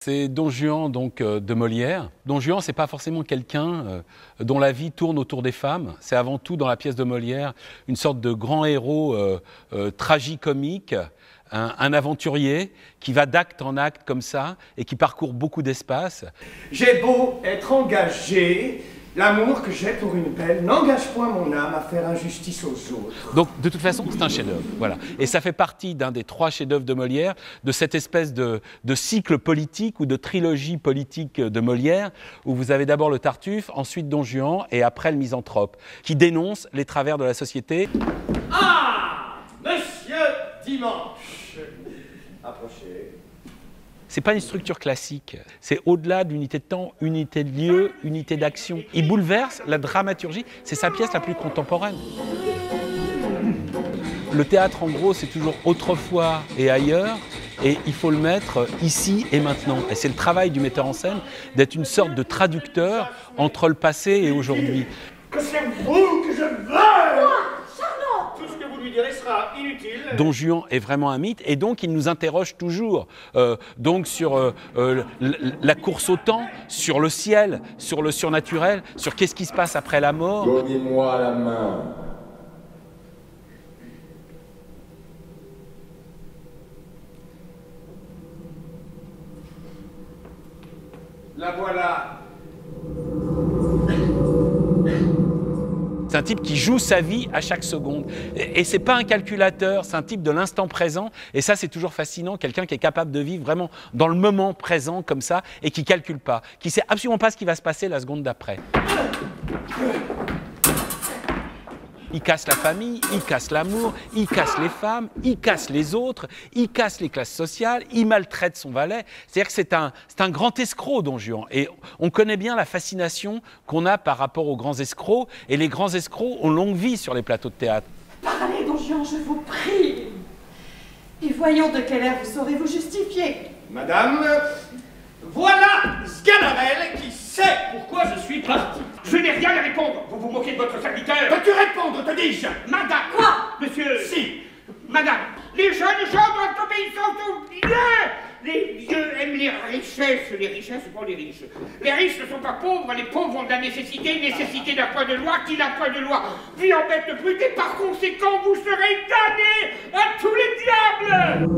C'est Don Juan donc, de Molière. Don Juan, c'est pas forcément quelqu'un dont la vie tourne autour des femmes. C'est avant tout, dans la pièce de Molière, une sorte de grand héros tragicomique, un aventurier qui va d'acte en acte comme ça et qui parcourt beaucoup d'espace. J'ai beau être engagé, l'amour que j'ai pour une belle n'engage point mon âme à faire injustice aux autres. Donc, de toute façon, c'est un chef-d'œuvre, voilà. Et ça fait partie d'un des 3 chefs-d'œuvre de Molière, de cette espèce de cycle politique ou de trilogie politique de Molière, où vous avez d'abord le Tartuffe, ensuite Don Juan et après le Misanthrope, qui dénonce les travers de la société. Ah, Monsieur Dimanche, approchez. C'est pas une structure classique, c'est au-delà d'unité de temps, unité de lieu, unité d'action. Il bouleverse la dramaturgie, c'est sa pièce la plus contemporaine. Le théâtre, en gros, c'est toujours autrefois et ailleurs, et il faut le mettre ici et maintenant. Et c'est le travail du metteur en scène d'être une sorte de traducteur entre le passé et aujourd'hui. Que c'est vous que je veux! Tout ce que vous lui direz sera inutile. Don Juan est vraiment un mythe et donc il nous interroge toujours donc sur la course au temps, sur le ciel, sur le surnaturel, sur qu'est-ce qui se passe après la mort. Donnez-moi la main. La voilà. C'est un type qui joue sa vie à chaque seconde. Et c'est pas un calculateur, c'est un type de l'instant présent. Et ça, c'est toujours fascinant, quelqu'un qui est capable de vivre vraiment dans le moment présent comme ça et qui calcule pas, qui sait absolument pas ce qui va se passer la seconde d'après. Il casse la famille, il casse l'amour, il casse les femmes, il casse les autres, il casse les classes sociales, il maltraite son valet. C'est-à-dire que c'est un grand escroc, Don Juan. Et on connaît bien la fascination qu'on a par rapport aux grands escrocs. Et les grands escrocs ont longue vie sur les plateaux de théâtre. Parlez, Don Juan, je vous prie. Et voyons de quelle heure vous saurez vous justifier. Madame, voilà Sganarelle qui sait pourquoi je suis parti. Je n'ai rien à répondre. Vous vous moquez de votre serviteur. Peux-tu répondre, te dis-je? Madame. Quoi? Monsieur. Si. Madame. Les jeunes gens doivent obéir aux vieux. Les vieux aiment les richesses. Les richesses pour les riches. Les riches ne sont pas pauvres. Les pauvres ont de la nécessité. Nécessité d'un point de loi qui n'a point de loi. Vie en bête brute et par conséquent vous serez damnés à tous les diables.